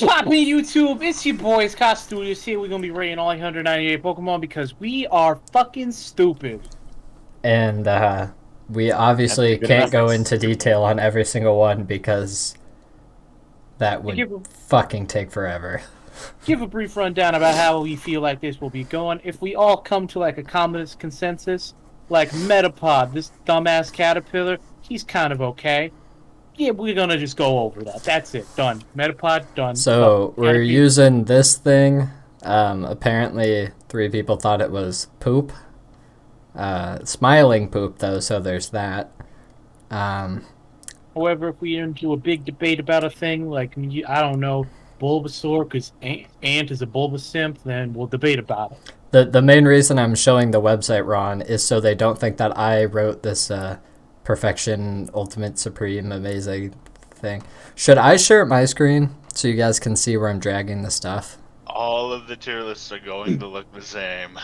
What's poppin' YouTube? It's your boys, Cost Studios here. We're gonna be rating all 198 Pokemon because we are fucking stupid. And we obviously can't go into detail on every single one because that would fucking take forever. Give a brief rundown about how we feel like this will be going. If we all come to like a common consensus, like Metapod, this dumbass caterpillar, he's kind of okay. Yeah, we're gonna just go over that. That's it. Done. Metapod, done. So we're using this thing. Apparently 3 people thought it was poop. Smiling poop though, so there's that. However, if we into a big debate about a thing, like, I don't know, Bulbasaur, because Ant is a Bulbasimp, then we'll debate about it. The main reason I'm showing the website, Ron, is so they don't think that I wrote this perfection, ultimate, supreme, amazing thing. Should I share my screen so you guys can see where I'm dragging the stuff? All of the tier lists are going to look the same.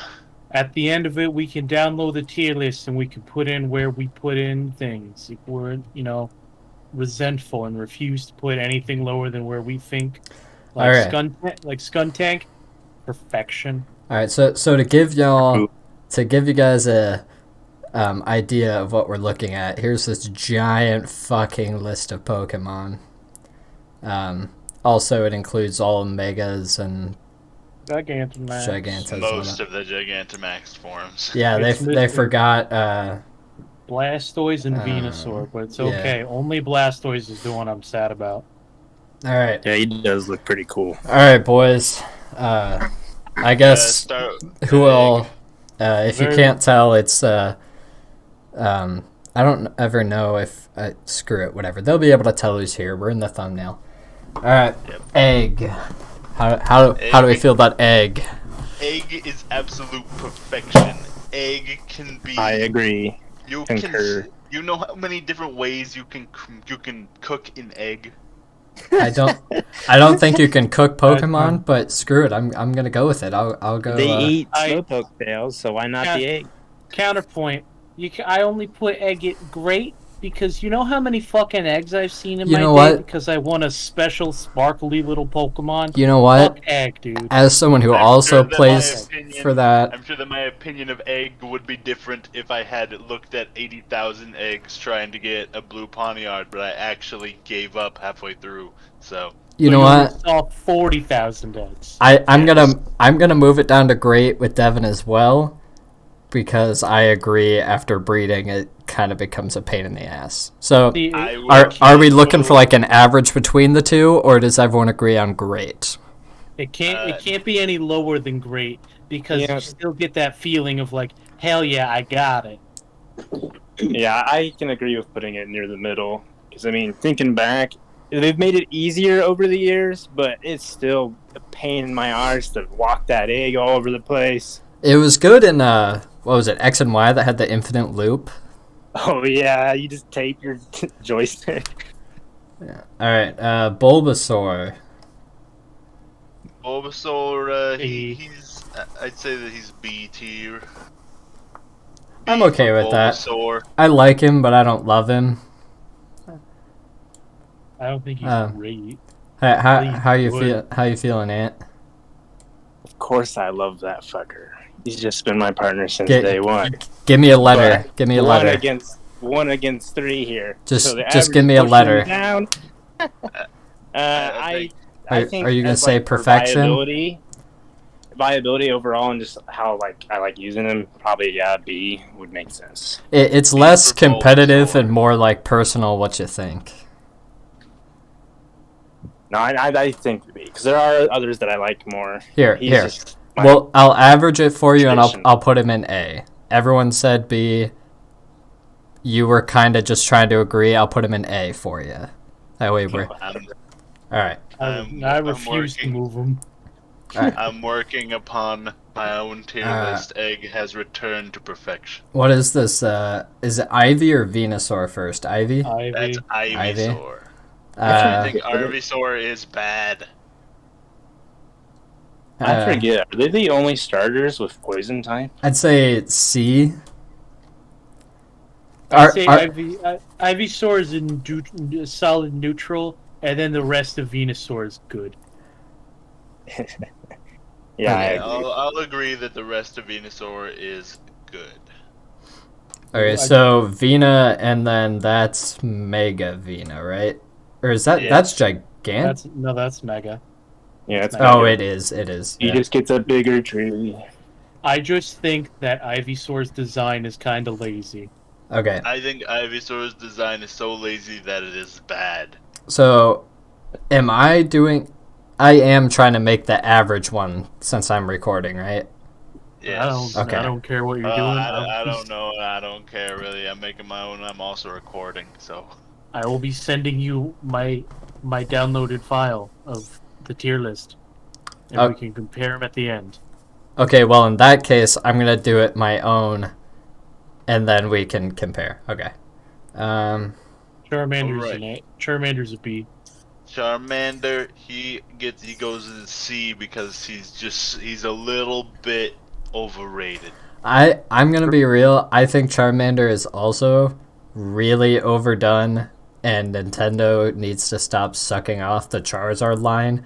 At the end of it, we can download the tier list and we can put in where we put in things. If we're, resentful and refuse to put anything lower than where we think, like Skuntank, perfection. All right, so to give you guys a idea of what we're looking at, here's this giant fucking list of Pokemon. Also, it includes all Megas and Gigantamax. Most of the Gigantamax forms. Yeah, they forgot Blastoise and Venusaur, but it's okay. Yeah. Only Blastoise is the one I'm sad about. All right. Yeah, he does look pretty cool. All right, boys. I guess who will? If you can't tell, it's I don't ever know if screw it, whatever. They'll be able to tell who's here. We're in the thumbnail. All right. Yep. Egg. How do we feel about Egg? Egg is absolute perfection. Egg can be. I agree. You know how many different ways you can cook an egg? I don't think you can cook Pokemon, but screw it. I'm gonna go with it. I'll go. They eat Slowpoke tails, so why not the egg? Counterpoint. I only put egg at great because you know how many fucking eggs I've seen in my day because I won a special sparkly little Pokemon. You know what? Fuck egg, dude. As someone who also plays for that, I'm sure that my opinion of egg would be different if I had looked at 80,000 eggs trying to get a blue Pawniard, but I actually gave up halfway through. So you know what? Saw 40,000 eggs. I'm gonna move it down to great with Devin as well. Because I agree, after breeding, it kind of becomes a pain in the ass. So, are we looking for like an average between the two, or does everyone agree on great? It can't be any lower than great because you still get that feeling of like, hell yeah, I got it. Yeah, I can agree with putting it near the middle. Because I mean, thinking back, they've made it easier over the years, but it's still a pain in my arse to walk that egg all over the place. It was good in what was it, X and Y that had the infinite loop? Oh yeah, you just tape your joystick. Yeah. All right, Bulbasaur. Bulbasaur, he's I'd say that he's B tier. I'm okay with that. I like him, but I don't love him. I don't think he's great. How you feeling, Ant? Of course, I love that fucker. He's just been my partner since day one. Give me a letter. Give me a letter. One against 3 here. Just give me a letter. Down. I think. Are you gonna say perfection? Viability overall, and just how I like using them. Probably B would make sense. It's less competitive and more like personal. What you think? No, I think B because there are others that I like more. Here. Well, I'll average it for you, and I'll put him in A. Everyone said B. You were kind of just trying to agree. I'll put him in A for you. That way we're... All right. I refuse to move him. Right. I'm working upon my own tier list. Egg has returned to perfection. What is this? Is it Ivy or Venusaur first? Ivy? That's Ivysaur. I think Ivysaur is bad. I forget. Are they the only starters with poison type? I'd say C. I'd say Ivysaur is in solid neutral, and then the rest of Venusaur is good. Yeah, I Okay. agree. I'll agree that the rest of Venusaur is good. Okay, so Vena, and then that's Mega Vena, right? Or is that Yeah. that's Gigant? That's Mega. Yeah, it's Oh, Mega. it is. It is. He Yeah. just gets a bigger tree. I just think that Ivysaur's design is kind of lazy. Okay. I think Ivysaur's design is so lazy that it is bad. So, am I doing? I am trying to make the average one since I'm recording, right? Yes. Okay. I don't care what you're doing. I don't know. I don't care really. I'm making my own. I'm also recording, so. I will be sending you my downloaded file of the tier list, and we can compare them at the end. Okay, well, in that case, I'm going to do it my own, and then we can compare. Okay. Charmander's an A. Charmander's a B. Charmander, he goes in C because he's a little bit overrated. I'm going to be real. I think Charmander is also really overdone, and Nintendo needs to stop sucking off the Charizard line.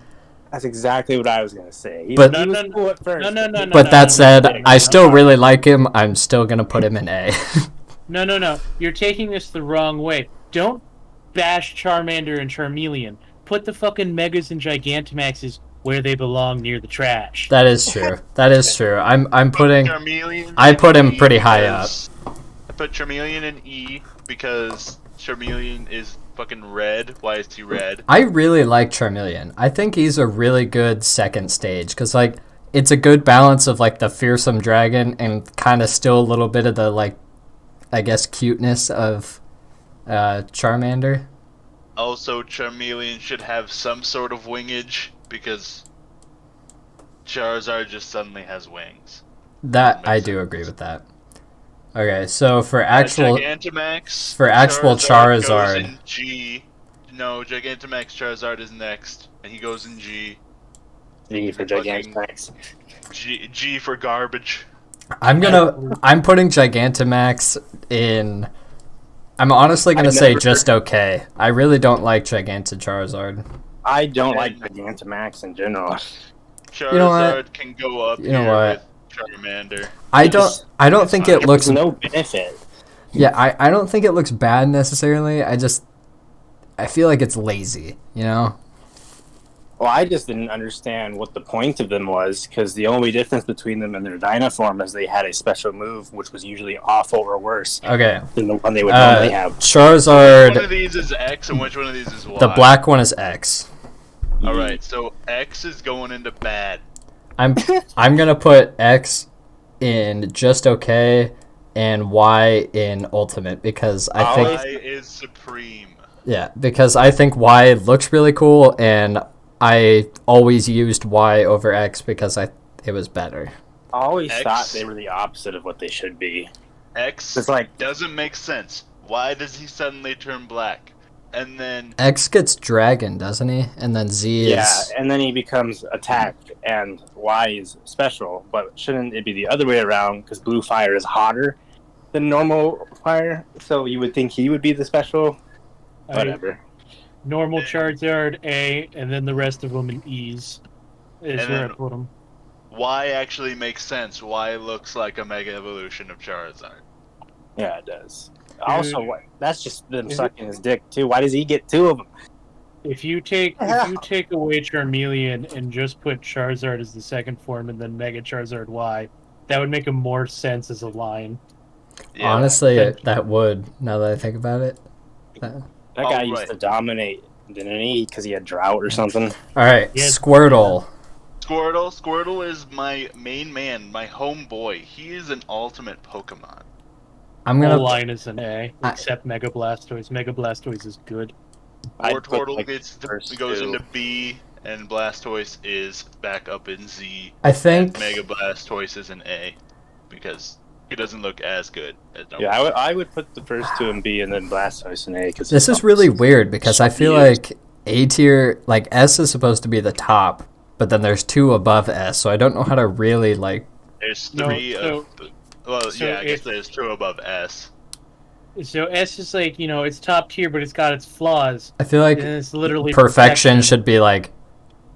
That's exactly what I was gonna say. But that said, I still really like him. I'm still gonna put him in A. No. You're taking this the wrong way. Don't bash Charmander and Charmeleon. Put the fucking Megas and Gigantamaxes where they belong, near the trash. That is true. That is true. I'm putting. Charmeleon I put him E pretty high up. I put Charmeleon in E because Charmeleon is fucking red. Why is he red? I really like Charmeleon. I think he's a really good second stage because like it's a good balance of like the fearsome dragon and kind of still a little bit of the like, I guess, cuteness of Charmander. Also, Charmeleon should have some sort of wingage because Charizard just suddenly has wings. That I do agree with that. Okay, so for actual Gigantamax, Charizard, goes in G. No, Gigantamax Charizard is next, and he goes in G. G for Gigantamax. G for garbage. I'm putting Gigantamax in. I'm honestly gonna say just okay. I really don't like Gigantic Charizard. I don't like Gigantamax in general. Charizard can go up here with Charmander. I don't think it looks no benefit. Yeah, I don't think it looks bad necessarily. I feel like it's lazy, you know? Well, I just didn't understand what the point of them was, because the only difference between them and their Dynaform is they had a special move, which was usually awful or worse than the one they would normally have. Charizard. Which one of these is X and which one of these is Y? The black one is X. Alright, so X is going into bad. I'm gonna put X in just okay and Y in ultimate because I think Y is supreme. Yeah, because I think Y looks really cool and I always used Y over X because it was better. I always thought they were the opposite of what they should be. X doesn't make sense. Why does he suddenly turn black? And then X gets dragon, doesn't he? And then Z is... Yeah, and then he becomes attacked, and Y is special. But shouldn't it be the other way around? Because blue fire is hotter than normal fire, so you would think he would be the special. Whatever. Normal Charizard A, and then the rest of them in E's. Is where I put them. Y actually makes sense. Y looks like a Mega Evolution of Charizard. Yeah, it does. Also, that's just them sucking his dick too. Why does he get two of them? If you take away Charmeleon and just put Charizard as the second form and then Mega Charizard Y, that would make more sense as a line. Yeah. Honestly, that would. Now that I think about it. That guy used to dominate, didn't he? Because he had drought or something. All right, Squirtle. Squirtle is my main man, my homeboy. He is an ultimate Pokemon. Whole line is an A, except Mega Blastoise. Mega Blastoise is good. Wartortle goes into B, and Blastoise is back up in Z. I think Mega Blastoise is an A, because he doesn't look as good as Yeah, I would put the first two in B and then Blastoise in A. Cause this is really weird because I feel like A tier, like S is supposed to be the top, but then there's two above S, so I don't know how to really like. There's three I guess there's two above S. So S is like, it's top tier, but it's got its flaws. I feel like it's literally perfection should be like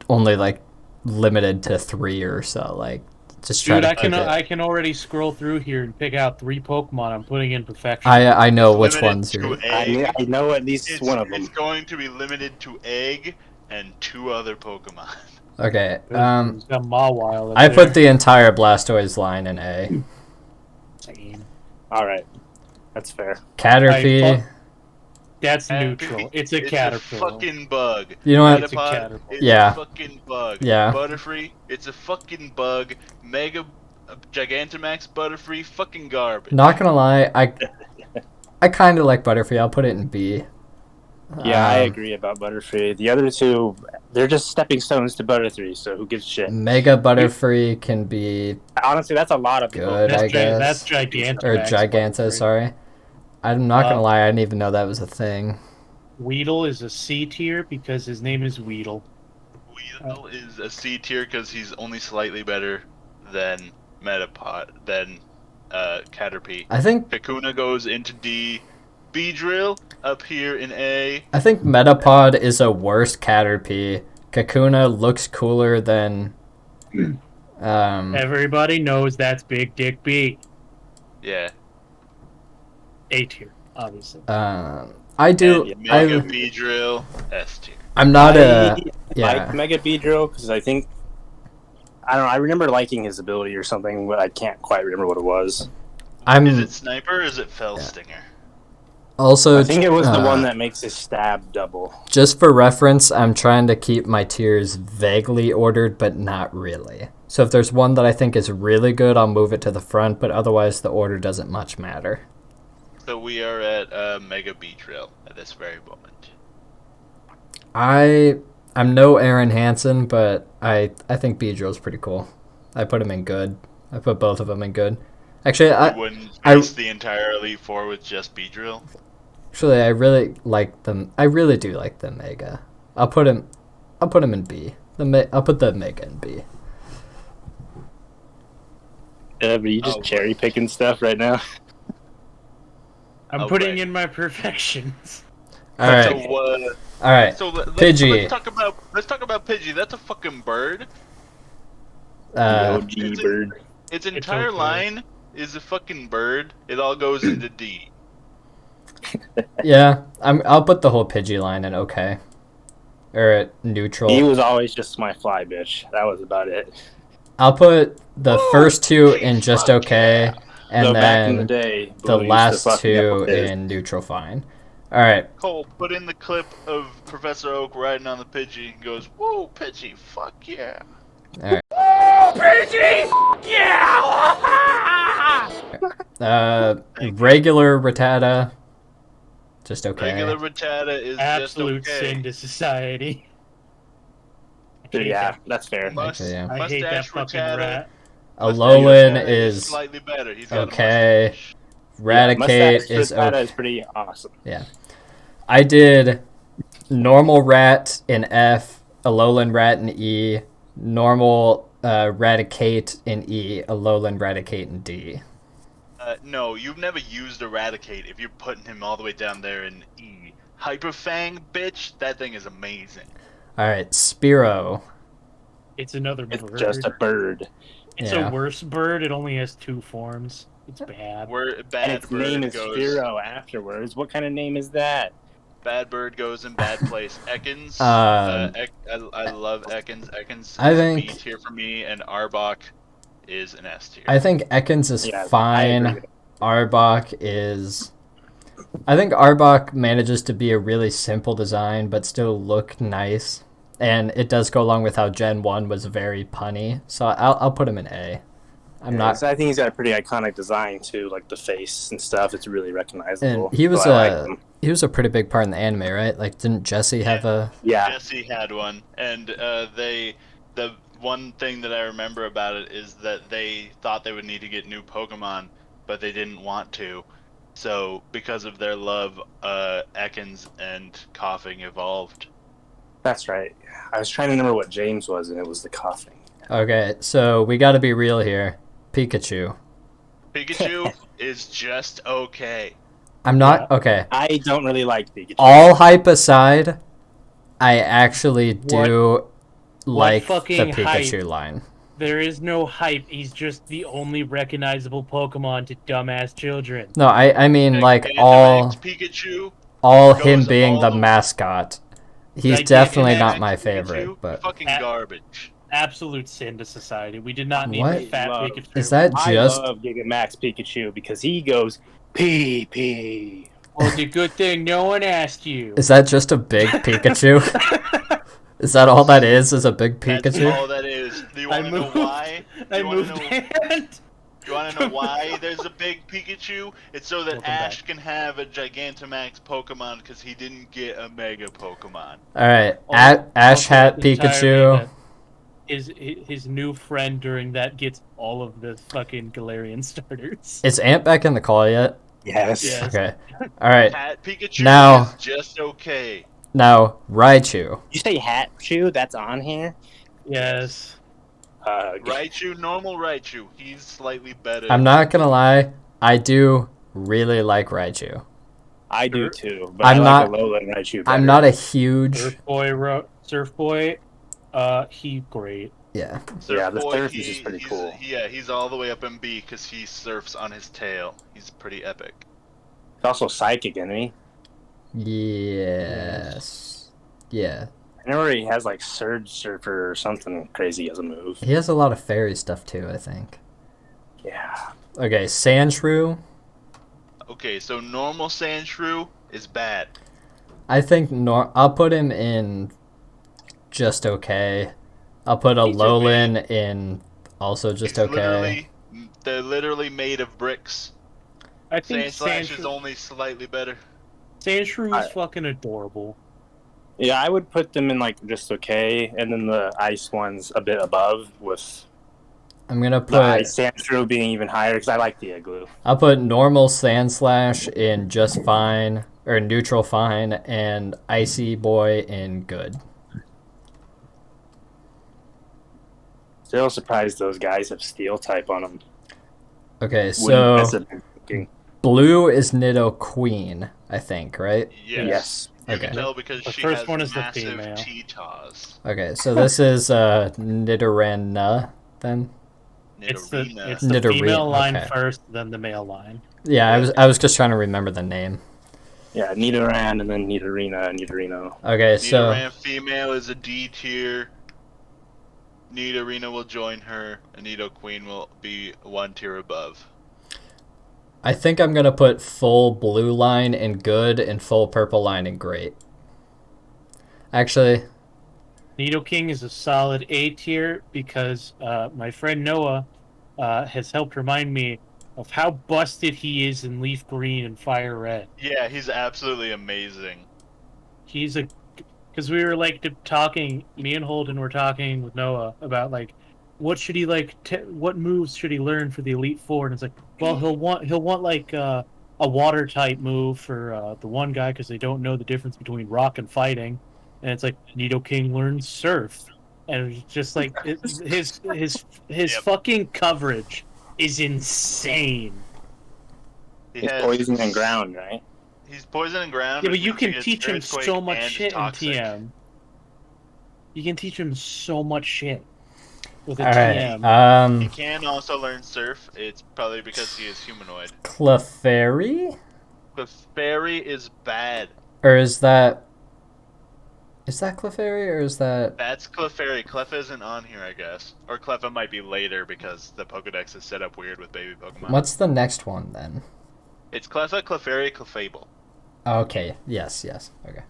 only like limited to 3 or so. Like, just try Dude, to keep it. I can already scroll through here and pick out 3 Pokemon I'm putting in perfection. I know It's which limited ones to you're. egg. I know at least one of them. It's going to be limited to egg and 2 other Pokemon. Okay. There's got Mawile in I there. put the entire Blastoise line in A. Same. All right, that's fair. Caterpie. That's neutral. It's a Caterpillar. It's a fucking bug. You know what? It's a Metapod, Caterpillar. it's Yeah. a fucking bug. Yeah. Butterfree, it's a fucking bug. Mega Gigantamax Butterfree, fucking garbage. Not gonna lie, I kind of like Butterfree. I'll put it in B. Yeah, I agree about Butterfree. The other two, they're just stepping stones to Butterfree, so who gives a shit? Mega Butterfree can be Honestly, that's a lot of people. good, I guess. That's Gigantamax. Or Giganta, Butterfree. sorry. I'm not gonna lie, I didn't even know that was a thing. Weedle is a C tier because his name is Weedle. Weedle is a C tier because he's only slightly better than Metapod, than Caterpie. I think Kakuna goes into D. Beedrill up here in A. Metapod is a worse Caterpie. Kakuna looks cooler than Everybody knows that's Big Dick B. Yeah. A tier, obviously. I do Mega Beedrill, S tier. I'm not I yeah. like Mega Beedrill because I think I remember liking his ability or something, but I can't quite remember what it was. Is it Sniper or is it Fell Stinger? Also, I think it was the one that makes his stab double. Just for reference, I'm trying to keep my tiers vaguely ordered, but not really. So if there's one that I think is really good, I'll move it to the front, but otherwise the order doesn't much matter. So we are at Mega Beedrill at this very moment. I'm no Aaron Hansen, but I think Beedrill's pretty cool. I put him in good. I put both of them in good. Actually, You wouldn't face the entire Elite Four with just Beedrill? Actually, I really like them. I really do like the Mega. I'll put him in B. I'll put the Mega in B. Yeah, but you just cherry picking stuff right now. I'm putting in my perfections. All right. So, all right. So Pidgey. Let's talk about Pidgey. That's a fucking bird. The OG bird. Its entire line is a fucking bird. It all goes into D. Yeah, I'll put the whole Pidgey line in okay. Or at neutral. He was always just my fly bitch. That was about it. I'll put the first 2 in just okay, and so then back in the day, the Blue last used to fuck me up 2 with his. in neutral fine. All right. Cole, put in the clip of Professor Oak riding on the Pidgey and goes, "Whoa, Pidgey, fuck yeah!" All right. Oh, Pidgey! Yeah! Regular Rattata, just okay. Regular Rattata is Absolute just okay. sin to society. Yeah, that's fair. Actually, yeah. I hate that fucking rat. Alolan is slightly better. He's got okay. A mustache. Raticate is Rattata okay. is pretty awesome. Yeah. I did normal rat in F, Alolan rat in E, normal Raticate in E, Alolan Raticate in D. No, you've never used Eradicate if you're putting him all the way down there in E. Hyperfang, bitch, that thing is amazing. Alright, Spearow. It's another It's bird. just a bird. It's Yeah. a worse bird. It only has 2 forms. It's bad. And Bad its Bird name is goes. Firo afterwards. What kind of name is that? Bad Bird goes in bad place. Ekans. I love Ekans. Ekans I is think- a B tier for me, and Arbok is an S tier. I think Ekans is Yeah, I agree fine. with Arbok is... I think Arbok manages to be a really simple design, but still look nice. And it does go along with how Gen 1 was very punny. So I'll put him in A. I'm not... I think he's got a pretty iconic design too, like the face and stuff. It's really recognizable. And he was So I like him. he was a pretty big part in the anime, right? Like, didn't Jesse have a... Yeah. Jesse had one, and the one thing that I remember about it is that they thought they would need to get new Pokemon, but they didn't want to. So because of their love, Ekans and Coughing evolved. That's right. I was trying to remember what James was, and it was the coughing. Okay, so we gotta be real here. Pikachu. Pikachu is just okay. I'm not... Okay. I don't really like Pikachu. All hype aside, I actually do like the fucking Pikachu hype? line. There is no hype. He's just the only recognizable Pokemon to dumbass children. No, I mean like Gigantamax Pikachu all him goes being the all mascot. He's Like, definitely Gigantamax not my Pikachu, favorite, but fucking garbage. Absolute sin to society. We did not need What? fat Love. Pikachu. is that I just love Gigamax Pikachu because he goes pee. Well, it's a good thing no one asked you. is that just a big Pikachu? Is that all that is a big That's Pikachu? all that is. Do you I want to know moved. why? I moved hand. You want to know why there's a big Pikachu? It's so that Welcome Ash back. can have a Gigantamax Pokemon because he didn't get a Mega Pokemon. Alright, Also, Ash Hat it's entirely Pikachu. that his new friend during that gets all of the fucking Galarian starters. Is Ant back in the call yet? Yes. Yes. Okay. Alright, Hat Pikachu Now- is just okay. now Raichu. You say Hat Chew? That's on here. Yes. Raichu, normal Raichu, he's slightly better. I'm not gonna lie, I do really like Raichu. I do too, but I'm I like not- Alolan Raichu better. I'm not a huge Surf Boy, he great. yeah. Yeah, the Boy, surf is just pretty cool. He's all the way up in B because he surfs on his tail. He's pretty epic. It's also psychic, isn't he? Yes. Yeah. I know he has like Surge Surfer or something crazy as a move. He has a lot of fairy stuff too, I think. Yeah. Okay, Sandshrew. Okay, so normal Sandshrew is bad. I think I'll put him in just okay. I'll put Alolan in also just okay. They're literally made of bricks. I think Sandslash is only slightly better. Sandshrew is fucking adorable. Yeah, I would put them in like just okay, and then the ice ones a bit above, with I'm gonna the put ice Sandshrew being even higher because I like the igloo. I'll put normal Sandslash in just fine or neutral fine and Icy Boy in good. Still surprised those guys have Steel type on them. Okay, so That's a big thinking. blue is Nidoqueen, I think, right? Yes. You Okay. can tell because The she first has one is the massive female. T-Taws. Okay, so this is Nidorina then. It's Nidorina. the Nidorina, female line okay. first, then the male line. Yeah, I was just trying to remember the name. Yeah, Nidoran and then Nidorina and Nidorino. Okay, so Nidoran female is a D tier. Nidorina will join her, and Nidoqueen will be 1 tier above. I think I'm gonna put full blue line in good and full purple line in great. Actually, Nidoking is a solid A tier because my friend Noah has helped remind me of how busted he is in Leaf Green and Fire Red. Yeah, he's absolutely amazing. He's a... Because we were, like, talking... Me and Holden were talking with Noah about, like, what should he, like... what moves should he learn for the Elite Four? And it's like, well, he'll want like, a water-type move for the one guy because they don't know the difference between rock and fighting. And it's like, Nidoking learns Surf. And it's just like, his fucking coverage is insane. It's poison and ground, right? He's poison and ground. Yeah, but which you means he can gets teach him earthquake so much and shit toxic. in TM. You can teach him so much shit with a all TM. right. He can also learn Surf. It's probably because he is humanoid. Clefairy, The fairy is bad. or is that Clefairy, or is that? That's Clefairy. Clef isn't on here, I guess. Or Cleffa might be later because the Pokedex is set up weird with baby Pokemon. What's the next one then? It's Cleffa, Clefairy, Clefable. Okay. Yes. Okay.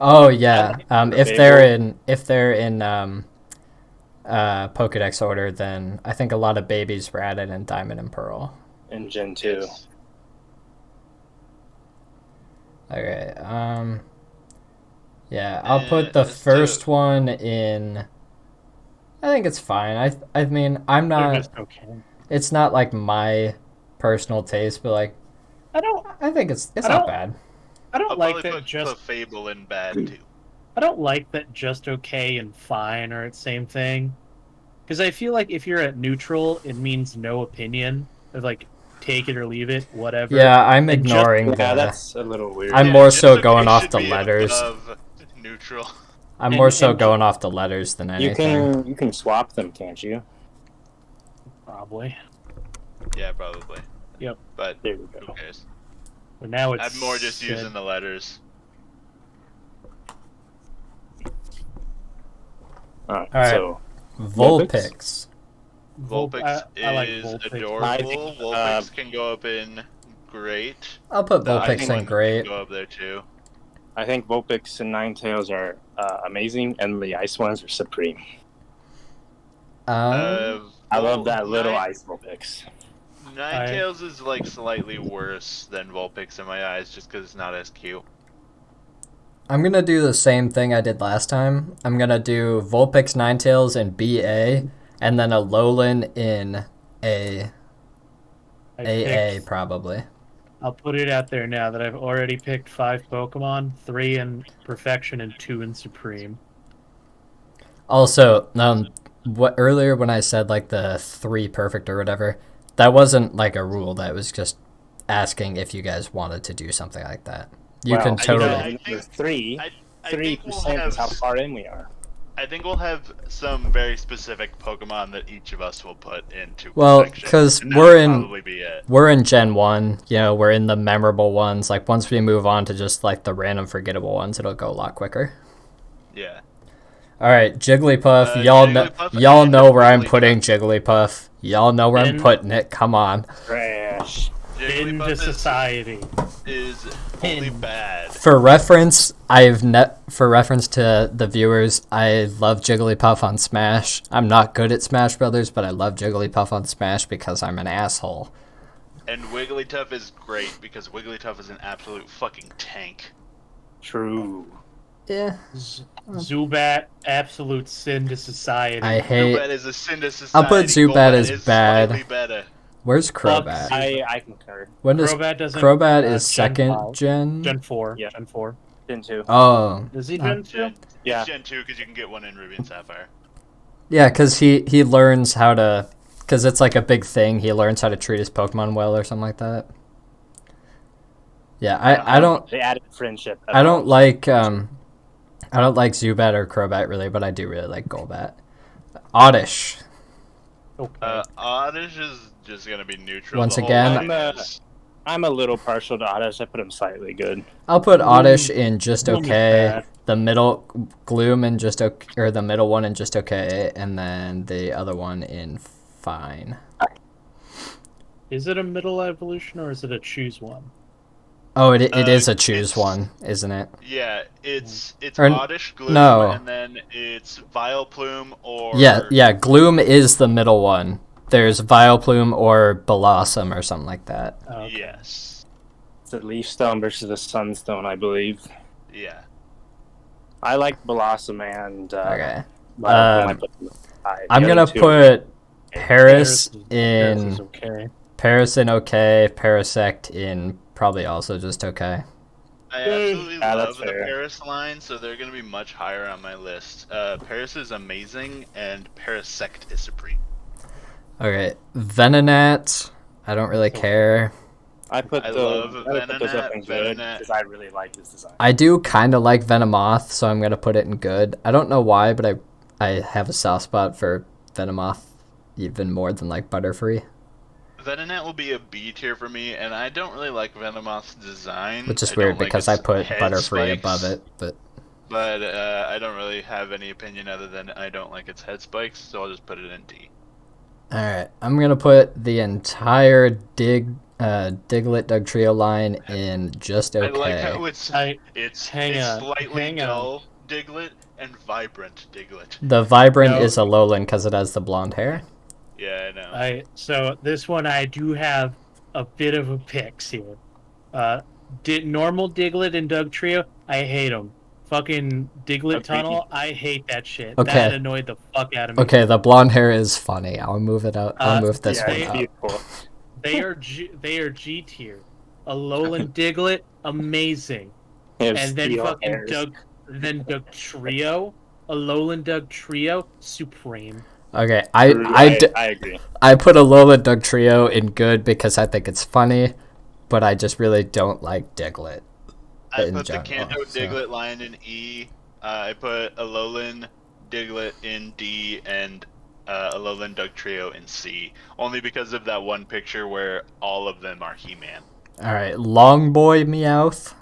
Oh yeah. If they're in Pokedex order, then I think a lot of babies were added in Diamond and Pearl. In Gen 2. Okay. Yeah, I'll put the first one in. I think it's fine. I mean, I'm They're not. just okay. It's not like my personal taste, but like, I think it's not bad. I don't I'll like probably that put just. Clefable in bad too. I don't like that just okay and fine are the same thing. Because I feel like if you're at neutral, it means no opinion. Of like, take it or leave it, whatever. Yeah, I'm And just- ignoring Yeah, the. that's a little weird. I'm Yeah, more just so okay going off should the be letters. above neutral. I'm more so going off the letters than You anything. can swap them, can't you? Probably. Yeah, probably. Yep. But There we who go. cares? But now it's. I'm more just Sid. using the letters. Alright, Alright. so Vulpix. Vulpix I like is Vulpix. adorable. I think, Vulpix can go up in great. I'll put The Vulpix ice in one great. can go up there too. I think Vulpix and Ninetales are amazing, and the ice ones are supreme. I love that little ice Vulpix. Ninetales is like slightly worse than Vulpix in my eyes, just because it's not as cute. I'm gonna do the same thing I did last time. I'm gonna do Vulpix, Ninetales in BA, and then a Alolan in AA probably. I'll put it out there now that I've already picked 5 Pokemon, 3 in Perfection and 2 in Supreme. Also, what earlier when I said like the 3 perfect or whatever, that wasn't like a rule. That was just asking if you guys wanted to do something like that. You can totally. I think 3% is how far in we are. I think we'll have some very specific Pokemon that each of us will put into Well, Perfection, because and we're that'll in probably be it. we're in Gen 1, you know, we're in the memorable ones. Like once we move on to just like the random forgettable ones, it'll go a lot quicker. Yeah. All right, Jigglypuff. Jigglypuff y'all know where I'm Wigglytuff. putting Jigglypuff. Y'all know where I'm putting it. Come on. Trash. Into Jigglypuff society. is only bad. For reference, for reference to the viewers, I love Jigglypuff on Smash. I'm not good at Smash Brothers, but I love Jigglypuff on Smash because I'm an asshole. And Wigglytuff is great because Wigglytuff is an absolute fucking tank. True. Yeah. Zubat, absolute sin to society. I hate. Zubat is a sin to society. I'll put Zubat Golbat as is bad. slightly better. Where's Crobat? I concur. When does Crobat is second gen? Gen 4. Yeah. Gen 4. Gen 2. Oh. Is he Gen 2? Yeah. It's Gen 2 because you can get one in Ruby and Sapphire. Yeah, because he learns how to. Because it's like a big thing. He learns how to treat his Pokemon well or something like that. Yeah, I don't. They added friendship. I don't like Zubat or Crobat really, but I do really like Golbat. Oddish. Okay. Oddish is just gonna be neutral. Once the whole again- line is. I'm a little partial to Oddish. I put him slightly good. I'll put Oddish in just Gloom is okay. bad. The middle Gloom in just okay, or the middle one in just okay, and then the other one in fine. Is it a middle evolution or is it a choose one? Oh, it is a choose it's- one, isn't it? Yeah, it's Or- Oddish, Gloom, no. and then it's Vileplume or Yeah. Gloom is the middle one. There's Vileplume or Blossom or something like that. Okay. Yes. It's a Leaf Stone versus a Sunstone, I believe. Yeah. I like Blossom and Okay. Vileplume. I put them aside. I'm The gonna other two- put Paris Paris in is okay. Paris in okay, Parasect in probably also just okay. I absolutely Yeah, love that's the fair. Paris line, so they're going to be much higher on my list. Paris is amazing, and Parasect is supreme. Okay, Venonat. I don't really care. I put I those love I put those up in Venonat. good Venonat. because I really like his design. I do kind of like Venomoth, so I'm gonna put it in good. I don't know why, but I have a soft spot for Venomoth even more than like Butterfree, Venonat will be a B tier for me, and I don't really like Venomoth's design. which is I weird don't like because I its put head Butterfree spikes, above it. But But I don't really have any opinion other than I don't like its head spikes, so I'll just put it in D. all right, I'm gonna put the entire Diglett Dugtrio line in just okay. I like how it's hang on, slightly hang on. dull Diglett and vibrant Diglett. The Vibrant No. is a Alolan because it has the blonde hair. Yeah, I know. So this one I do have a bit of a picks here. Normal Diglett and Dugtrio, I hate them. Fucking Diglett Agreed. Tunnel, I hate that shit. Okay. That annoyed the fuck out of me. Okay, the blonde hair is funny. I'll move it up. I'll move this yeah, one it's up. beautiful. They are G tier. Alolan Diglett, amazing. They have And then steel fucking hairs. Dugtrio, Alolan Dugtrio, supreme. Okay, I agree. I put Alola Dugtrio in good because I think it's funny, but I just really don't like Diglett. I in put the general, Kanto so. Diglett line in E. I put Alolan Diglett in D and Alolan Dugtrio in C, only because of that one picture where all of them are He-Man. All right, Long Boy Meowth.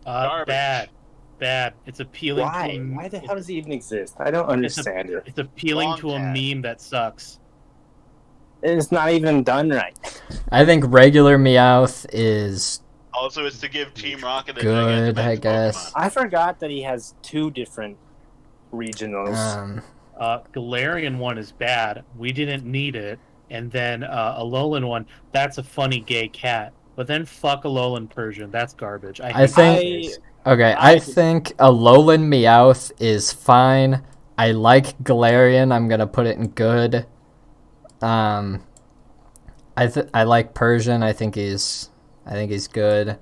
Garbage. Bad. It's appealing Why? to Why the hell does he even exist? I don't understand it. It's appealing Long to a cat. meme that sucks. It's not even done right. I think regular Meowth is Also, it's to give Team Rocket a good, Gigantamax I guess. Pokemon. I forgot that he has 2 different regionals. Galarian one is bad. We didn't need it. And then Alolan one, that's a funny gay cat. But then fuck Alolan Persian. That's garbage. I think. I think Alolan Meowth is fine. I like Galarian. I'm gonna put it in good. I like Persian. I think he's good.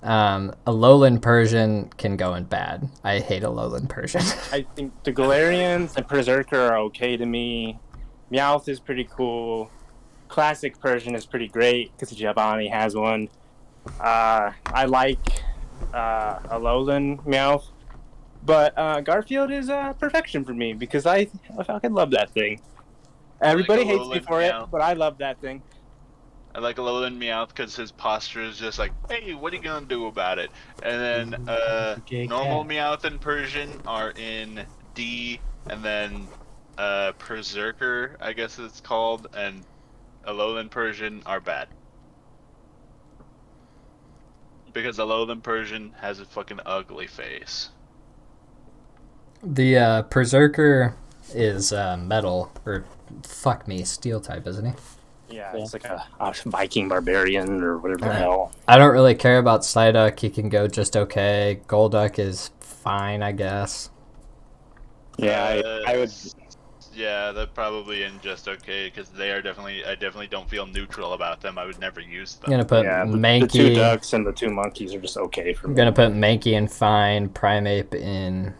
Alolan Persian can go in bad. I hate Alolan Persian. I think the Galarians and Berserker are okay to me. Meowth is pretty cool. Classic Persian is pretty great because Giovanni has one. I like Alolan Meowth. But Garfield is perfection for me because I fucking love that thing. Everybody hates me for it, but I love that thing. I like Alolan Meowth because his posture is just like, hey, what are you gonna do about it? And then normal Meowth and Persian are in D, and then Berserker, I guess it's called, and Alolan Persian are bad. Because Alolan Persian has a fucking ugly face. The Berserker is metal, or fuck me, steel type, isn't he? Yeah, it's like a Viking barbarian or whatever the hell. I don't really care about Psyduck. He can go just okay. Golduck is fine, I guess. Yeah, I would. Yeah, they're probably in just okay because they are definitely. I definitely don't feel neutral about them. I would never use them. I'm gonna put Mankey. The 2 ducks and the 2 monkeys are just okay for me. I'm gonna put Mankey in fine. Primeape in.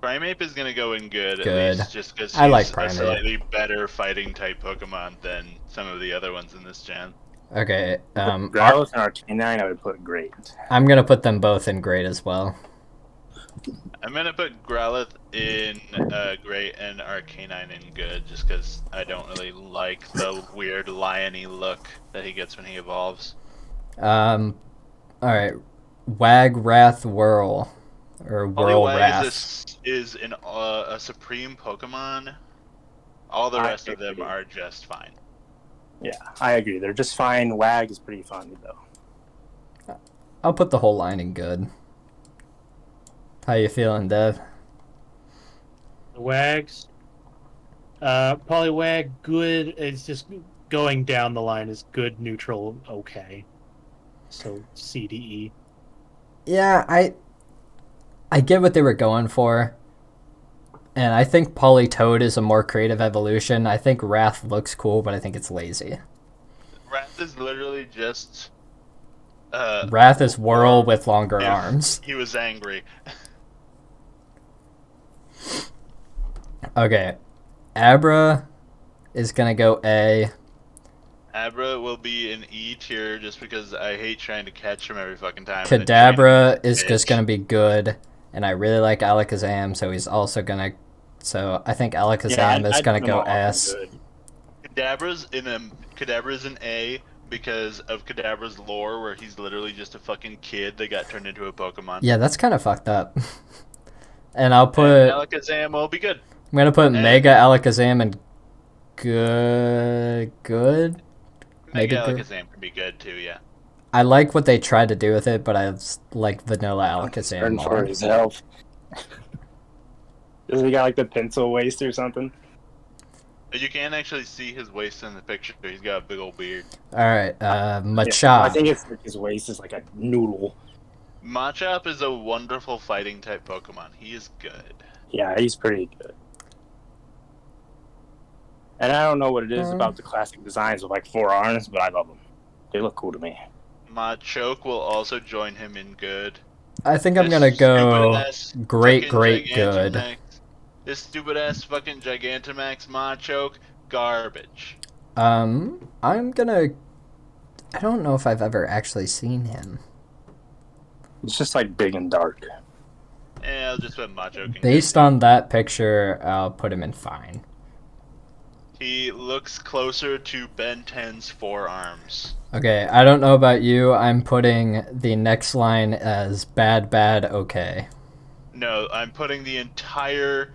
Primeape is gonna go in good. Good. At least just because he's I like a Primeape. slightly better fighting type Pokemon than some of the other ones in this gen. Okay. Growlithe and Arcanine, I would put great. I'm gonna put them both in great as well. I'm gonna put Growlithe in great and Arcanine in good, just because I don't really like the weird lion-y look that he gets when he evolves. All right. Wag Wrath Whirl, or Whirl Wrath. Is a supreme Pokemon. All the rest of them are just fine. Yeah, I agree. They're just fine. Wag is pretty fun though. I'll put the whole line in good. How you feeling, Dev? The Wags. Poliwag, good. It's just going down the line is good, neutral, okay. So C, D, E. Yeah, I get what they were going for. And I think Politoed is a more creative evolution. I think Wrath looks cool, but I think it's lazy. Wrath is literally just... Wrath is Whirl with longer arms. He was angry. Okay. Abra is going to go A. Abra will be an E tier just because I hate trying to catch him every fucking time. Kadabra is just going to be good. And I really like Alakazam, so he's also going to... So I think Alakazam is going to go S. Kadabra's an A because of Kadabra's lore, where he's literally just a fucking kid that got turned into a Pokemon. Yeah, that's kind of fucked up. And I'll put... And Alakazam will be good. I'm going to put Mega Alakazam in good? Mega Alakazam can be good too, yeah. I like what they tried to do with it, but I like vanilla Alakazam more. For his health. Does he got like the pencil waist or something? You can actually see his waist in the picture. He's got a big old beard. Alright, Machop. Yeah, I think it's like his waist is like a noodle. Machop is a wonderful fighting type Pokemon. He is good. Yeah, he's pretty good. And I don't know what it is about the classic designs with like 4 arms, but I love them. They look cool to me. Machoke will also join him in good. I think I'm gonna go great, good. This stupid ass fucking Gigantamax Machoke, garbage. I'm gonna... I don't know if I've ever actually seen him. It's just like big and dark. I'll just put Macho King. Based on that picture, I'll put him in fine. He looks closer to Ben 10's forearms. Okay, I don't know about you. I'm putting the next line as bad, okay. No, I'm putting the entire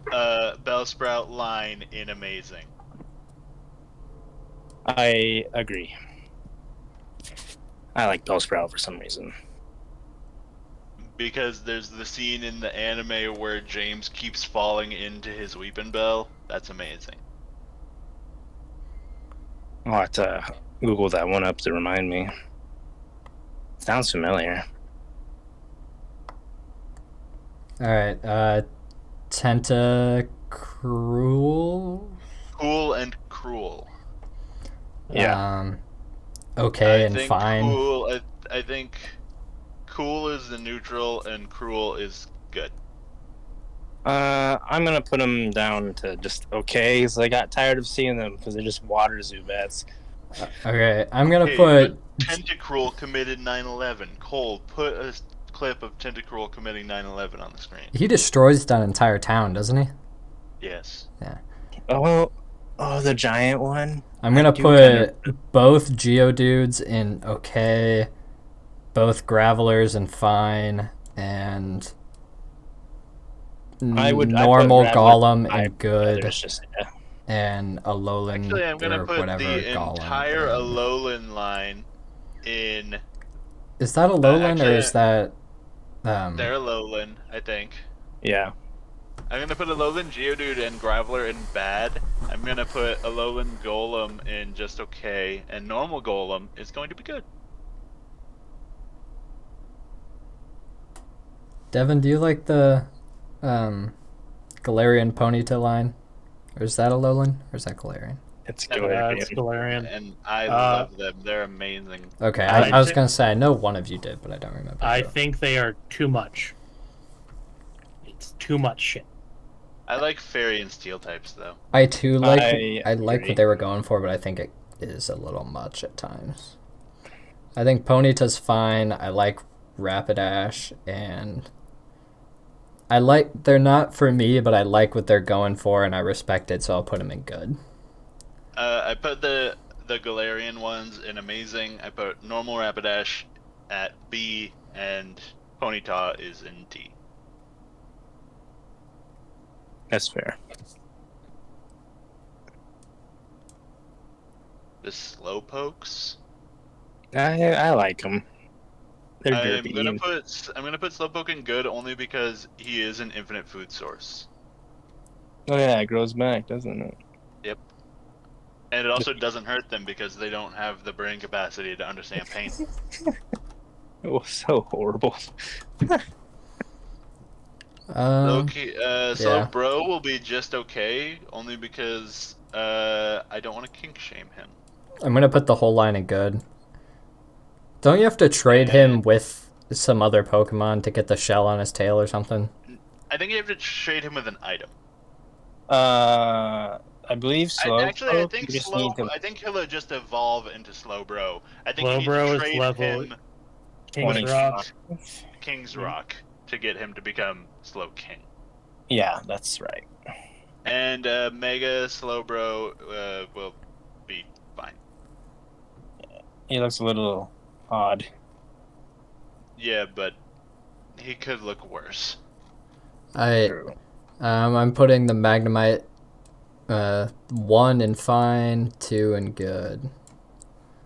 Bellsprout line in amazing. I agree. I like Bellsprout for some reason. Because there's the scene in the anime where James keeps falling into his Weepin' Bell. That's amazing. I'll have to Google that one up to remind me. Sounds familiar. Alright, Tentacruel? Cool and cruel. Yeah. Okay I and think fine. Cool, I think cool is the neutral and cruel is good. I'm gonna put them down to just okay, because I got tired of seeing them because they're just water Zubats. Okay, I'm gonna Hey, put... but Tentacruel committed 9/11. Cole, put a clip of Tentacruel committing 9/11 on the screen. He destroys that entire town, doesn't he? Yes. Yeah. Oh, the giant one. I'm gonna put both Geodudes in okay, both Gravelers in fine, and normal Golem in good, and Alolan Actually, I'm gonna put whatever the Golem entire in. Alolan line in. Is that Alolan or is that? They're Alolan, I think. Yeah. I'm gonna put Alolan Geodude and Graveler in bad. I'm gonna put Alolan Golem in just okay, and normal Golem is going to be good. Devin, do you like the Galarian Ponyta line? Or is that Alolan? Or is that Galarian? It's Galarian. It's Galarian. And I love them. They're amazing. Okay, I was gonna say I know one of you did, but I don't remember. I think they are too much. It's too much shit. I like Fairy and Steel types though. I too like I like agree. what they were going for, but I think it is a little much at times. I think Ponyta's fine. I like Rapidash, and I like they're not for me, but I like what they're going for, and I respect it, so I'll put them in good. I put the Galarian ones in amazing. I put normal Rapidash at B, and Ponyta is in T. That's fair. The Slowpokes. I like them. They're I'm derpy. gonna put Slowpoke in good only because he is an infinite food source. Oh yeah, it grows back, doesn't it? Yep. And it also doesn't hurt them because they don't have the brain capacity to understand pain. It was so horrible. Slowbro will be just okay, only because I don't want to kink shame him. I'm gonna put the whole line in good. Don't you have to trade him with some other Pokemon to get the shell on his tail or something? I think you have to trade him with an item. I believe Slow. I think he'll just evolve into Slowbro. I think you need to trade him King's Rock to get him to become Slow King. Yeah, that's right. And Mega Slowbro will be fine. He looks a little odd. Yeah, but he could look worse. I'm putting the Magnemite 1 in fine, 2 in good.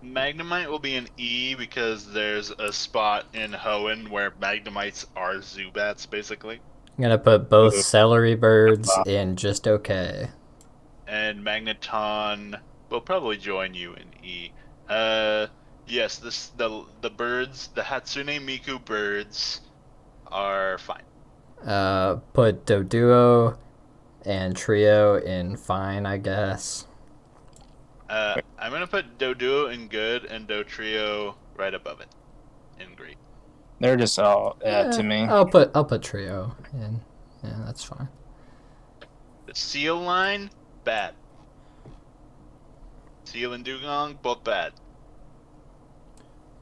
Magnemite will be an E because there's a spot in Hoenn where Magnemites are Zubats, basically. I'm gonna put both Celery Birds in just okay. And Magneton will probably join you in E. Yes, the birds, the Hatsune Miku birds, are fine. Put Doduo and Trio in fine, I guess. I'm gonna put Doduo in good and Dotrio right above it in great. They're just all to me. I'll put Trio in. Yeah, that's fine. The Seal line, bad. Seal and Dugong, both bad.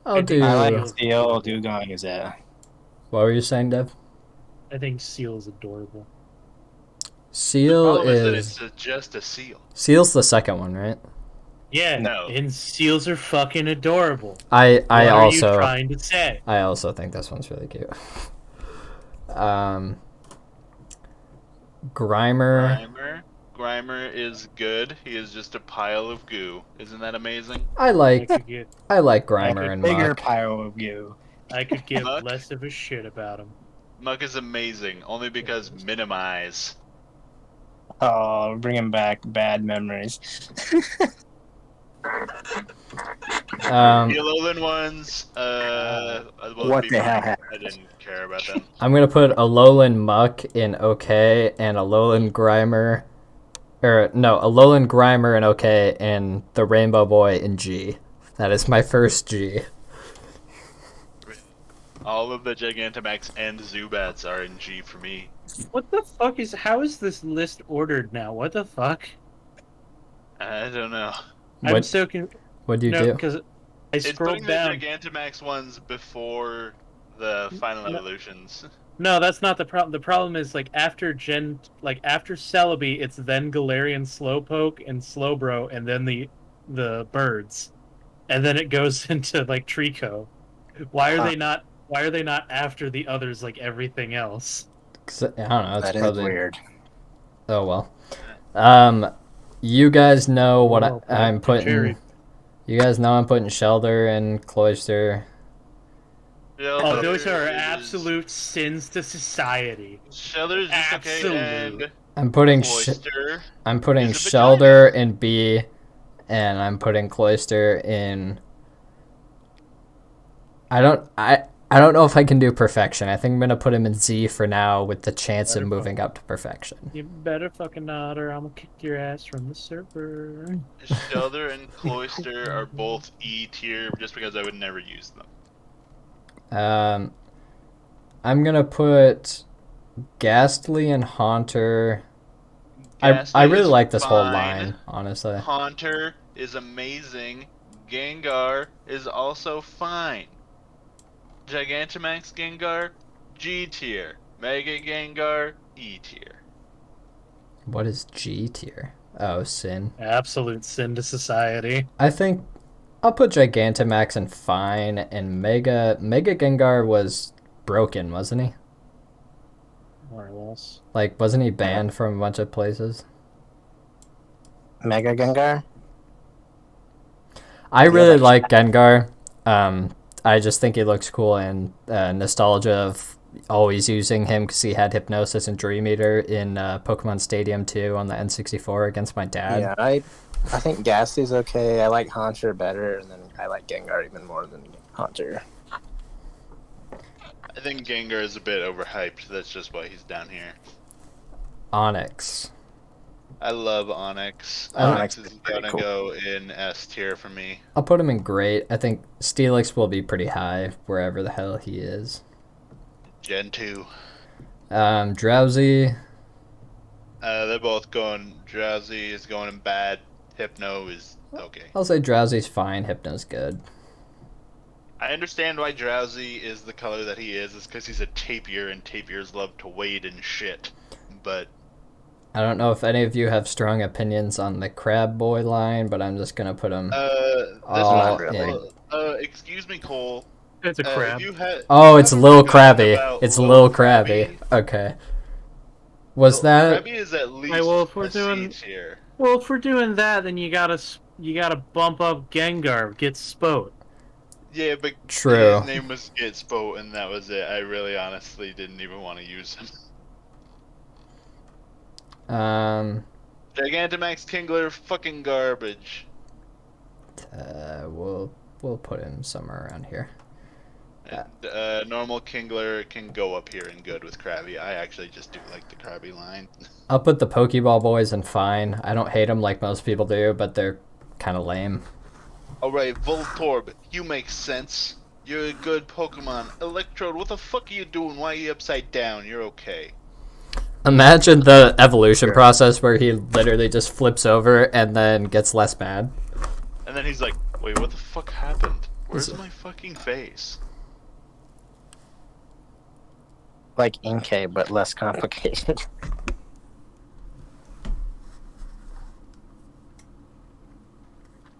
I'll do. I like Seal. Dugong is What were you saying, Dev? I think Seal is adorable. Seal problem is that is it's just a seal. Seal's the second one, right? Yeah, No. and seals are fucking adorable. I What are you also trying to say? I also think this one's really cute. Grimer. Grimer is good. He is just a pile of goo. Isn't that amazing? I like could get, Grimer and Bigger Muck. pile of goo. I could give Muck? less of a shit about him. Muck is amazing, only because minimize. Oh, bringing back bad memories. The Alolan ones, What the hell I happened? didn't care about them. I'm gonna put Alolan Muck in OK and Alolan Grimer, Alolan Grimer in OK and the Rainbow Boy in G. That is my first G. All of the Gigantamax and Zubats are in G for me. What the fuck how is this list ordered now? What the fuck? I don't know. I'm so confused. What'd you No, do? because I It's scrolled putting down. the Gigantamax ones before the final evolutions. No, that's not the problem. The problem is after Celebi, it's then Galarian Slowpoke and Slowbro, and then the birds, and then it goes into Trico. Why are they not? Why are they not after the others like everything else? I don't know. It's That is probably weird. Oh well. You guys know what I'm putting. Cherry. You guys know I'm putting Shelter and Cloyster. Oh, those are absolute sins to society. Shelter's just okay, and I'm putting Cloyster. I'm putting is a Shelter in B, and I'm putting Cloyster in. I don't know if I can do Perfection. I think I'm gonna put him in Z for now, with the chance of moving up to Perfection. You better fucking not, or I'm gonna kick your ass from the server. Shelter and Cloyster are both E tier, just because I would never use them. I'm gonna put Ghastly and Haunter. I really like this whole line, honestly. Haunter is amazing. Gengar is also fine. Gigantamax Gengar, G tier. Mega Gengar, E tier. What is G tier? Oh, Sin. Absolute sin to society. I think I'll put Gigantamax in fine, and Mega Gengar was broken, wasn't he? More or less. Wasn't he banned from a bunch of places? Mega Gengar? I really like Gengar. I just think he looks cool, and nostalgia of always using him because he had Hypnosis and Dream Eater in Pokemon Stadium 2 on the N64 against my dad. Yeah, I think Ghastly's okay. I like Haunter better, and then I like Gengar even more than Haunter. I think Gengar is a bit overhyped. That's just why he's down here. Onyx. I love Onyx. Onyx Onyx is pretty gonna cool. go in S tier for me. I'll put him in great. I think Steelix will be pretty high wherever the hell he is. Gen 2. Drowsy. They're both going. Drowsy is going in bad. Hypno is okay. I'll say Drowsy's fine. Hypno's good. I understand why Drowsy is the color that he is because he's a tapir, and tapirs love to wade in shit. But I don't know if any of you have strong opinions on the Crab Boy line, but I'm just gonna put him all in. Excuse me, Cole. It's a crab. It's Lil Krabby. It's Lil Krabby. Okay. Was that? Krabby is at least well, if we're a C doing- tier. Well, if we're doing that, then you gotta bump up Gengar, get Spoat. Yeah, but True. his name was Gitspo, and that was it. I really honestly didn't even want to use him. Gigantamax Kingler, fucking garbage. We'll put him somewhere around here. And, normal Kingler can go up here and good with Krabby. I actually just do like the Krabby line. I'll put the Pokeball boys in fine. I don't hate them like most people do, but they're kind of lame. Alright, Voltorb, you make sense. You're a good Pokemon. Electrode, what the fuck are you doing? Why are you upside down? You're okay. Imagine the evolution process where he literally just flips over and then gets less mad. And then he's like, wait, what the fuck happened? Where's my fucking face? like Inkay, but less complicated.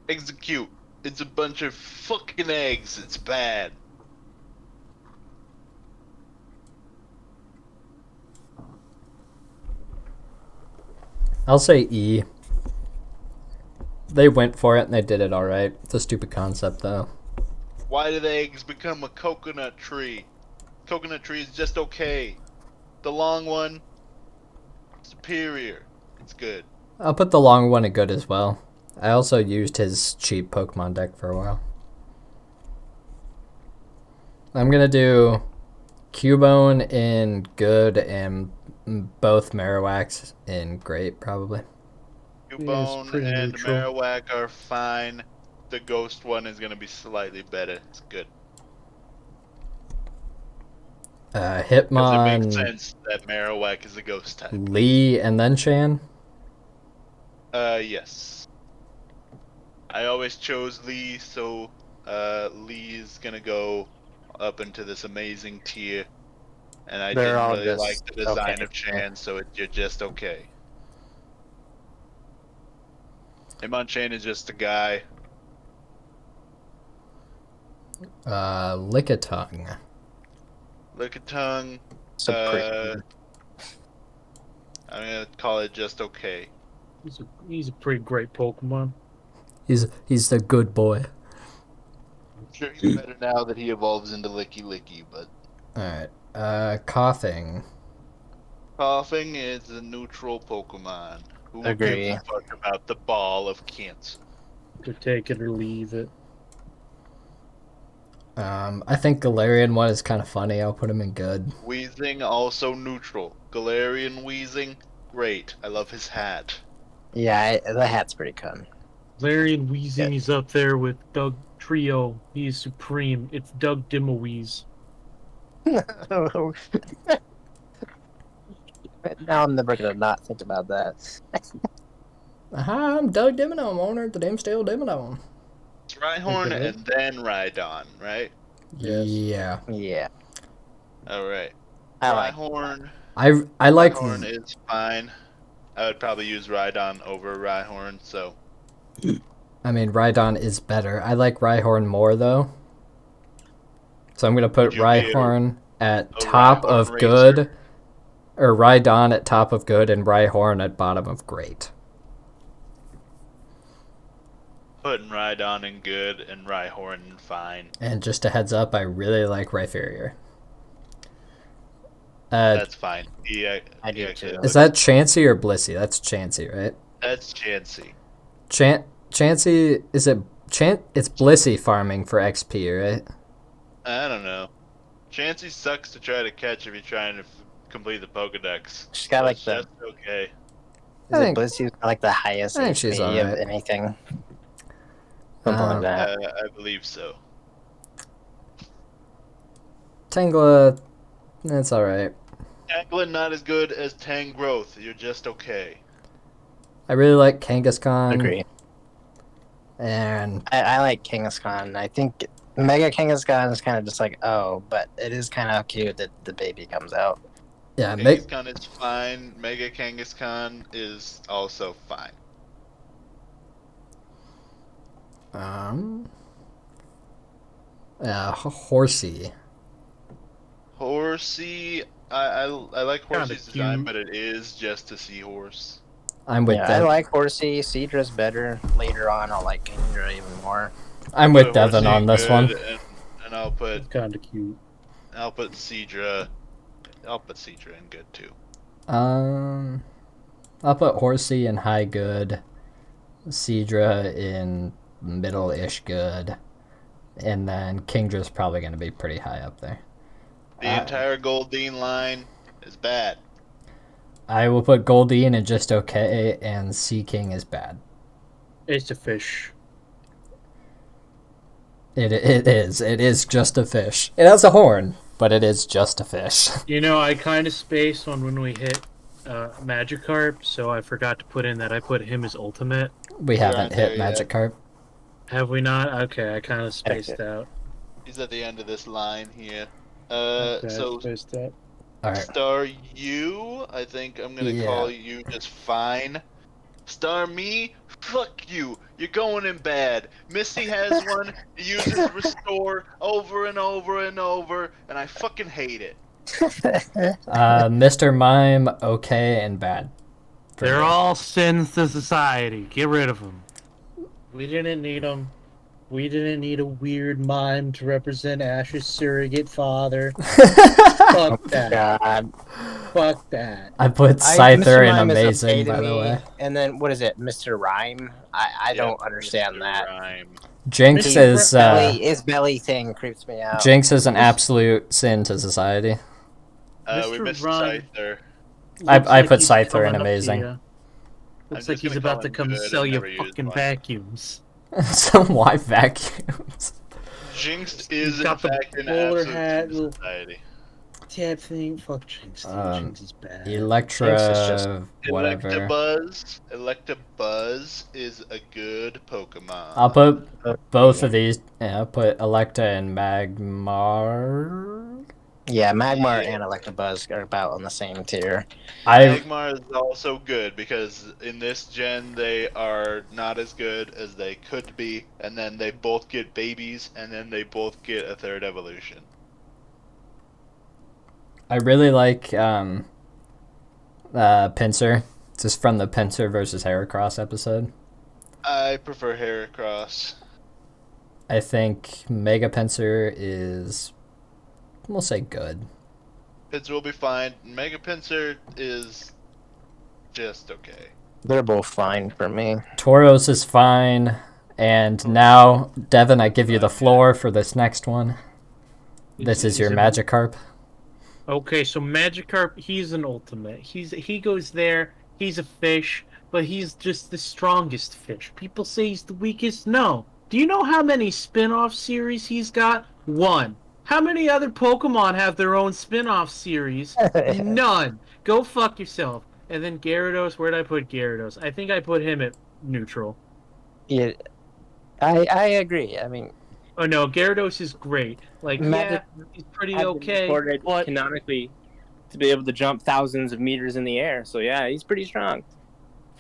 Execute. It's a bunch of fucking eggs. It's bad. I'll say E. They went for it and they did it alright. It's a stupid concept though. Why did the eggs become a coconut tree? Coconut tree is just okay. The long one, superior. It's good. I'll put the long one at good as well. I also used his cheap Pokemon deck for a while. I'm gonna do Cubone in good and both Marowaks in great, probably. Cubone pretty and neutral. Marowak are fine. The ghost one is gonna be slightly better. It's good. Because it makes Hitmon, sense that Marowak is a ghost type. Lee, and then Shan. Yes. I always chose Lee, so Lee is gonna go up into this amazing tier. And I They're didn't all really just like the design okay. of Chan, so you're just okay. Hitmonchan is just a guy. Lickitung. Lickitung, Supreme. I'm gonna call it just okay. He's a pretty great Pokemon. He's the good boy. I'm sure he's better now that he evolves into Licky Licky, but Alright. Coughing. Coughing is a neutral Pokemon. Who Agree. gives a fuck about the ball of cancer? To take it or leave it. I think Galarian one is kind of funny. I'll put him in good. Wheezing, also neutral. Galarian Wheezing, great. I love his hat. Yeah, the hat's pretty cool. Larian Weezing is up there with Doug Trio. He is supreme. It's Doug Dimmaweeze. Now I'm never gonna not think about that. Hi, I'm Doug Dimmadome, owner of the Dimstale Dimmadome. It's Rhyhorn Okay. and then Rhydon, right? Yes. Yeah. Yeah, Alright. I like. Rhyhorn. I like Rhyhorn is fine. I would probably use Rhydon over Rhyhorn, so. I mean, Rhydon is better. I like Rhyhorn more, though. So I'm going to put Would you be Rhyhorn at a top Rhyhorn of racer? good, or Rhydon at top of good, and Rhyhorn at bottom of great. Putting Rhydon in good and Rhyhorn in fine. And just a heads up, I really like Rhyperior. That's fine. I do too. Is that Chansey or Blissey? That's Chansey, right? That's Chansey. Chansey, is it... It's Blissey farming for XP, right? I don't know. Chansey sucks to try to catch if you're trying to complete the Pokedex. She's got like It's the. just okay. Is it Blissey's got like the highest I think she's HP alright. of anything? Something like that. I believe so. Tangela, that's alright. Tanglin not as good as Tangrowth. You're just okay. I really like Kangaskhan. Agree. And I like Kangaskhan. I think Mega Kangaskhan is kind of just like, oh, but it is kind of cute that the baby comes out. yeah, Kangaskhan is fine. Mega Kangaskhan is also fine. Horsey. Horsey, I like Kinda Horsey's design, cute. but it is just a seahorse. I'm with Yeah, I Devin. like Horsey. Cedra's better. Later on, I'll like Kingdra even more. I'm Put with Devin Horsey on in this one. good, and I'll put It's kind of cute. Seadra. I'll put Seadra in good too. I'll put Horsey in high good, Seadra in middle-ish good, and then Kingdra's probably going to be pretty high up there. The entire Goldeen line is bad. I will put Goldeen in just okay, and Sea King is bad. It's a fish. It is. It is just a fish. It has a horn, but it is just a fish. You know, I kind of spaced on when we hit Magikarp, so I forgot to put in that I put him as ultimate. We haven't aren't hit there yet. Magikarp. Have we not? Okay, I kind of spaced out. He's at the end of this line here. Okay, I So spaced out. All right. Star you, I think I'm gonna call you just fine. Star me, fuck you. You're going in bad. Misty has one. He uses restore over and over and over, and I fucking hate it. Mr. Mime, okay and bad. They're all sins to society. Get rid of them. We didn't need them. We didn't need a weird mime to represent Ash's surrogate father. Fuck that. God. Fuck that. I put Mr. Scyther in Mime is amazing, okay to by the me. way. And then what is it, Mr. Rhyme? I don't understand Mr. that. Rhyme. Jinx is His belly thing creeps me out. Jinx is an absolute sin to society. We missed Scyther. I put Scyther in amazing. Looks like he's about to come sell you fucking vacuums. Some why vacuums? Jinx is He's got in the fact an bowler absolute hat, sin to little society. tab thing. Fuck Jinx. Jinx is bad. Electra, whatever. Electabuzz is a good Pokemon. I'll put both of these. Yeah, I'll put Electa and Magmar. Yeah, Magmar and Electabuzz are about on the same tier. Magmar is also good because in this gen they are not as good as they could be, and then they both get babies, and then they both get a third evolution. I really like Pinsir, just from the Pinsir versus Heracross episode. I prefer Heracross. I think Mega Pinsir is, we'll say, good. Pinsir will be fine. Mega Pinsir is just okay. They're both fine for me. Tauros is fine. And now, Devin, I give you the floor for this next one. This is your Magikarp. Okay, so Magikarp, he's an ultimate. He goes there. He's a fish, but he's just the strongest fish. People say he's the weakest. No. Do you know how many spin-off series he's got? 1. How many other Pokemon have their own spin-off series? None. Go fuck yourself. And then Gyarados, where'd I put Gyarados? I think I put him at neutral. Yeah, I agree. I mean, oh no, Gyarados is great. Like, yeah, he's pretty okay. But canonically, to be able to jump thousands of meters in the air, so yeah, he's pretty strong.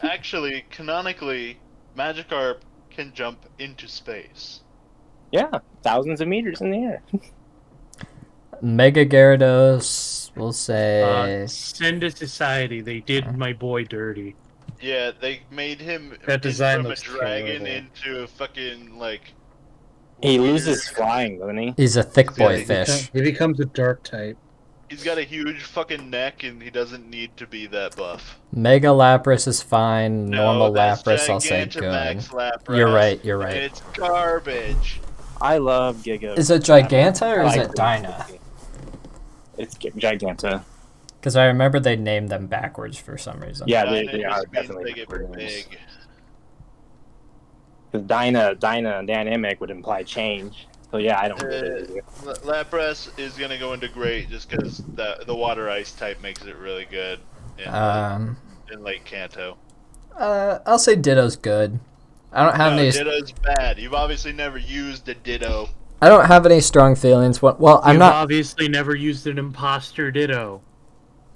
Actually, canonically, Magikarp can jump into space. Yeah, thousands of meters in the air. Mega Gyarados, we'll say. Send to society. They did my boy dirty. Yeah, they made him that design from a looks dragon terrible. into a fucking like. He loses flying, doesn't he? He's a thick boy fish. He becomes a dark type. He's got a huge fucking neck, and he doesn't need to be that buff. Mega Lapras is fine. Normal that's Lapras, I'll say good. Lapras. You're right. You're right. It's garbage. I love Giga. Is it Giganta or is it Dyna? It's Giganta. Because I remember they named them backwards for some reason. Yeah, Dyna they are just means definitely they get big. Because Dyna dynamic would imply change. So yeah, I don't get it. Lapras is gonna go into great just because the water ice type makes it really good in Lake Kanto. I'll say Ditto's good. I don't have any. Ditto's bad. You've obviously never used a Ditto. I don't have any strong feelings. Well, I'm not. Obviously never used an imposter Ditto.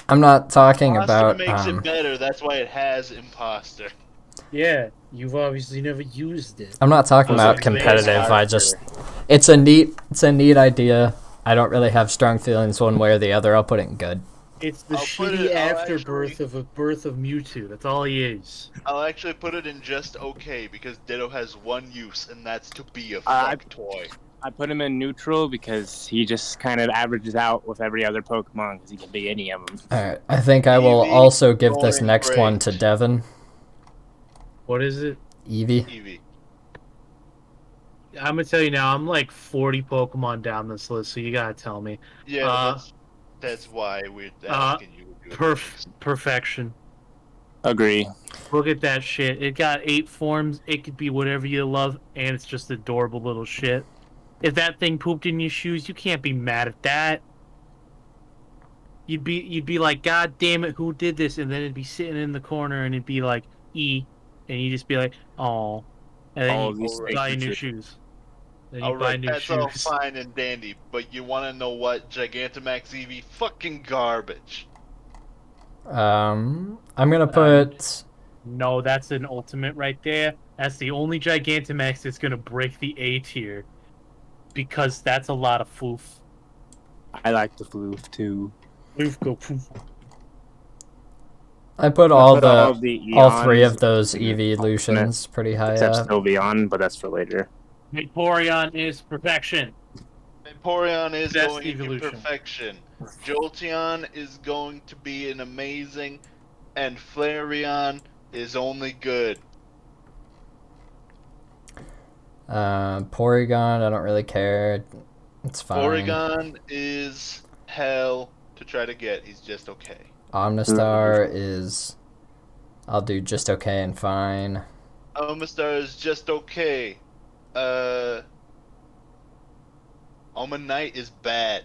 I'm not talking Imposter about. makes it better. That's why it has imposter. Yeah, you've obviously never used it. I'm not talking about competitive. I just. It's a neat idea. I don't really have strong feelings one way or the other. I'll put it in good. It's the shitty afterbirth of a birth of Mewtwo. That's all he is. I'll actually put it in just okay because Ditto has one use, and that's to be a fuck toy. I put him in neutral because he just kind of averages out with every other Pokemon because he can be any of them. Alright, I think I will also give this next one to Devin. What is it? Eevee. I'm gonna tell you now, I'm like 40 Pokemon down this list, so you gotta tell me. Yeah, that's why we're asking you to do it. Perfection. Agree. Look at that shit. It got 8 forms. It could be whatever you love, and it's just adorable little shit. If that thing pooped in your shoes, you can't be mad at that. You'd be like, God damn it, who did this? And then it'd be sitting in the corner, and it'd be like, E, and you'd just be like, oh, and then you buy new shoes. Then you buy Alright, new that's all shoes. fine and dandy, but you want to know what? Gigantamax Eevee fucking garbage. I'm gonna put. No, that's an ultimate right there. That's the only Gigantamax that's gonna break the A tier. Because that's a lot of foof. I like the floof too. Foof go poof. I put I all put the all three Eons of those in ultimate, evolutions pretty high except up. Sylveon, but that's for later. Vaporeon is perfection. Vaporeon is Best going evolution. into perfection. Jolteon is going to be an amazing, and Flareon is only good. Porygon, I don't really care. It's fine. Oregon is hell to try to get. He's just okay. Omnistar is. I'll do just okay and fine. Omastar is just okay. Omanite is bad.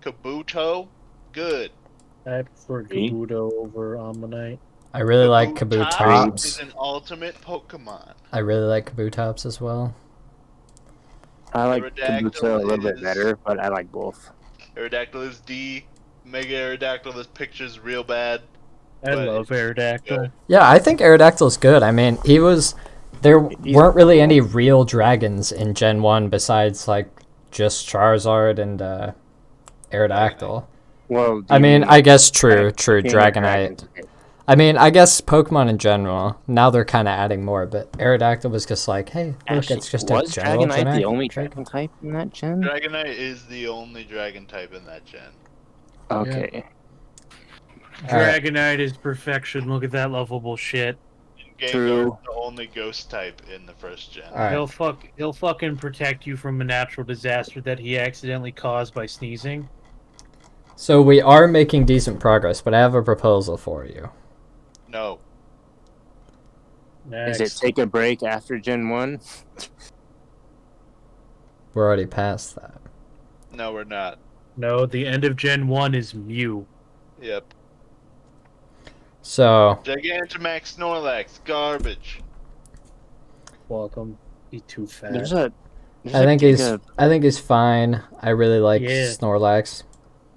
Kabuto, good. I prefer Kabuto over Ammonite. I really like Kabutops is Kabutops. an ultimate Pokemon. I really like Kabutops as well. I like Aerodactyl Kabuto a little bit is- better, but I like both. Aerodactyl is D. Mega Aerodactyl, this picture's real bad. I But love Aerodactyl. good. Yeah, I think Aerodactyl's good. I mean, he was. There weren't really any real dragons in Gen 1 besides, like, just Charizard and Aerodactyl. Well, I mean, I guess true, King of Dragonite. Dragons. I mean, I guess Pokemon in general. Now they're kind of adding more, but Aerodactyl was just like, hey, look, Actually, it's just a was general Dragonite genetic the only trait. dragon type in that gen? Dragonite is the only dragon type in that gen. Okay. Alright. Dragonite is perfection. Look at that lovable shit. And True. Gengar's the only ghost type in the first gen. Alright. He'll fucking protect you from a natural disaster that he accidentally caused by sneezing. So we are making decent progress, but I have a proposal for you. No. Next. Is it take a break after Gen 1? We're already past that. No, we're not. No, the end of Gen 1 is Mew. Yep. So, Gigantamax Snorlax, garbage. Welcome. He's too fat. I think he's fine. I really like Yeah. Snorlax.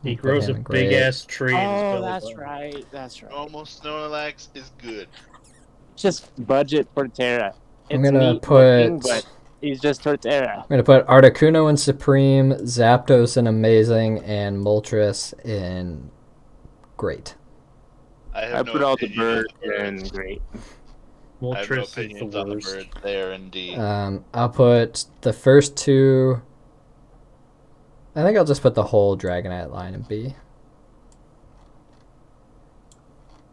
He Put grows a him in great. big ass tree. in his Oh, belly that's button. right. That's right. Normal Snorlax is good. Just budget Torterra. I'm It's gonna neat put. looking, but he's just Torterra. I'm gonna put Articuno in Supreme, Zapdos in Amazing, and Moltres in Great. I I have no put all the opinion on birds the in birds. great. I have no Moltres is opinions the on the worst. birds. They are in D. I'll put the first two. I think I'll just put the whole Dragonite line in B.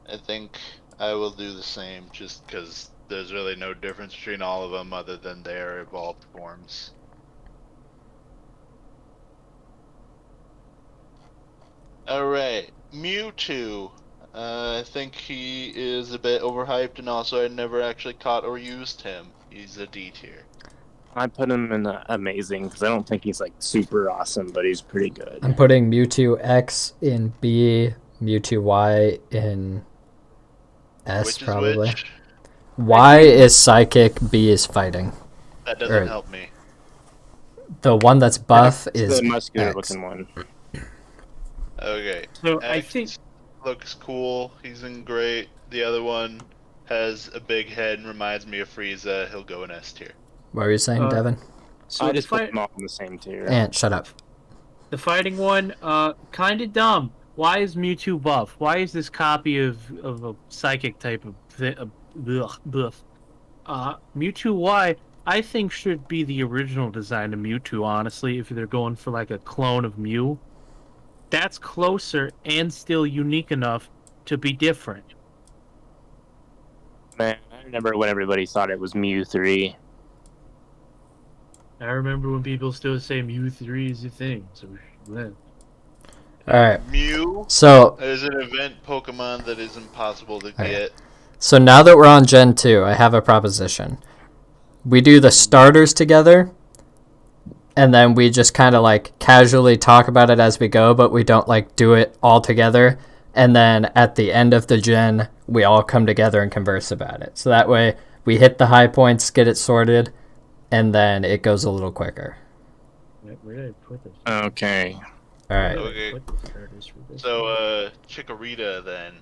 I think I will do the same, just because there's really no difference between all of them other than their evolved forms. Alright, Mewtwo. I think he is a bit overhyped, and also I never actually caught or used him. He's a D tier. I put him in amazing because I don't think he's like super awesome, but he's pretty good. I'm putting Mewtwo X in B, Mewtwo Y in S Which is probably. which? Y is Psychic, B is Fighting. That doesn't Alright. help me. The one that's buff It's is the muscular X. looking one. Okay. So I X think looks cool. He's in great. The other one has a big head and reminds me of Frieza. He'll go in S tier. What were you saying, Devin? so. I The just put fight, them all in the same tier. Ant, shut up. the fighting one, kind of dumb. Why is Mewtwo buff? Why is this copy of a psychic type of buff? Mewtwo Y, I think should be the original design of Mewtwo. Honestly, if they're going for like a clone of Mew, that's closer and still unique enough to be different. Man, I remember when everybody thought it was Mew 3. I remember when people still say Mew 3 is a thing. So yeah. Alright, Mew so is an event Pokemon that is impossible to Okay. get. So now that we're on Gen 2, I have a proposition. We do the starters together, and then we just kind of like casually talk about it as we go, but we don't like do it all together. And then at the end of the gen, we all come together and converse about it. So that way we hit the high points, get it sorted, and then it goes a little quicker. Where did I put this? Okay. All right. Okay. Put the starters for this. So, Chikorita then.